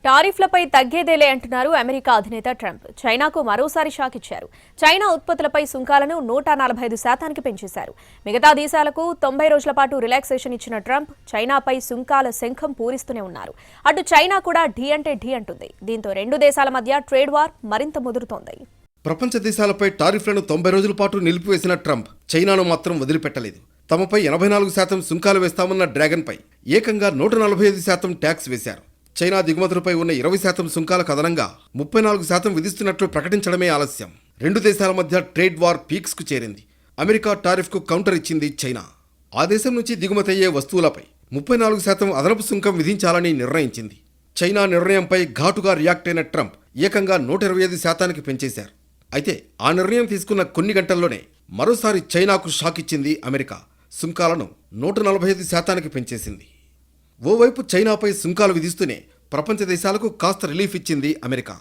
టారిఫ్లపై తగ్గేదేలే అంటున్నారు అమెరికా అధినేత ట్రంప్. చైనాకు మరోసారి షాక్ ఇచ్చారు. చైనా ఉత్పత్తులపై సుంకాలను 145% పెంచేశారు. మిగతా దేశాలకు 90 రోజుల పాటు రిలాక్సేషన్ ఇచ్చిన ట్రంప్ చైనాపై సుంకాల శంఖం పూరిస్తూనే ఉన్నారు. అటు చైనా కూడా ఢీ అంటే ఢీ అంటుంది. దీంతో రెండు దేశాల మధ్య ట్రేడ్ వార్ మరింత ముదురుతోంది. ప్రపంచ దేశాలపై టారిఫ్లను 90 రోజుల పాటు నిలిపివేసిన ట్రంప్ చైనాను మాత్రం వదిలిపెట్టలేదు. తమపై 84% సుంకాలు వేస్తామన్న డ్రాగన్పై ఏకంగా 145% ట్యాక్స్ వేశారు. చైనా దిగుమతులపై ఉన్న 20% సుంకాలకు అదనంగా 34% విధిస్తున్నట్లు ప్రకటించడమే ఆలస్యం. రెండు దేశాల మధ్య ట్రేడ్ వార్ పీక్స్కు చేరింది. అమెరికా టారిఫ్కు కౌంటర్ ఇచ్చింది చైనా. ఆ దేశం నుంచి దిగుమతయ్యే వస్తువులపై 34% అదనపు సుంకం విధించాలని నిర్ణయించింది. చైనా నిర్ణయంపై ఘాటుగా రియాక్ట్ అయిన ట్రంప్ ఏకంగా 125%కి పెంచేశారు. అయితే ఆ నిర్ణయం తీసుకున్న కొన్ని గంటల్లోనే మరోసారి చైనాకు షాక్ ఇచ్చింది అమెరికా. సుంకాలను 145%కి పెంచేసింది. ఓవైపు చైనాపై సుంకాలు విధిస్తూనే ప్రపంచ దేశాలకు కాస్త రిలీఫ్ ఇచ్చింది అమెరికా.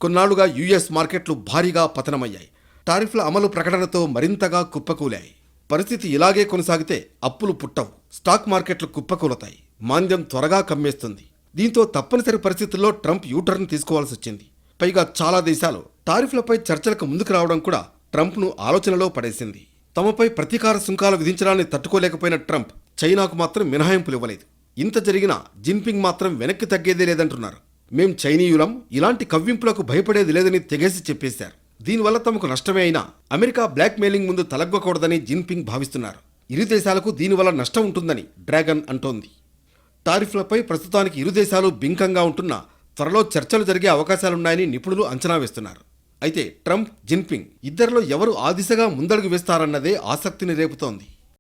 కొన్నాళ్లుగా యుఎస్ మార్కెట్లు భారీగా పతనమయ్యాయి. టారిఫ్ల అమలు ప్రకటనతో మరింతగా కుప్పకూలాయి. పరిస్థితి ఇలాగే కొనసాగితే అప్పులు పుట్టవు, స్టాక్ మార్కెట్లు కుప్పకూలతాయి, మాంద్యం త్వరగా కమ్మేస్తుంది. దీంతో తప్పనిసరి పరిస్థితుల్లో ట్రంప్ యూటర్న్ తీసుకోవాల్సి వచ్చింది. పైగా చాలా దేశాలు టారిఫ్లపై చర్చలకు ముందుకు రావడం కూడా ట్రంప్ను ఆలోచనలో పడేసింది. తమపై ప్రతీకార సుంకాలు విధించడాన్ని తట్టుకోలేకపోయిన ట్రంప్ చైనాకు మాత్రం మినహాయింపులు ఇవ్వలేదు. ఇంత జరిగినా జిన్పింగ్ మాత్రం వెనక్కి తగ్గేదే లేదంటున్నారు. మేం చైనీయులం, ఇలాంటి కవ్వింపులకు భయపడేది లేదని తెగేసి చెప్పేశారు. దీనివల్ల తమకు నష్టమే అయినా అమెరికా బ్లాక్ మెయిలింగ్ ముందు తలగ్గకూడదని జిన్పింగ్ భావిస్తున్నారు. ఇరు దేశాలకు దీనివల్ల నష్టం ఉంటుందని డ్రాగన్ అంటోంది. టారిఫ్లపై ప్రస్తుతానికి ఇరు దేశాలు బింకంగా ఉంటున్నా త్వరలో చర్చలు జరిగే అవకాశాలున్నాయని నిపుణులు అంచనా వేస్తున్నారు. అయితే ట్రంప్, జిన్పింగ్ ఇద్దరిలో ఎవరు ఆ దిశగా ముందడుగు వేస్తారన్నదే ఆసక్తిని రేపుతోంది.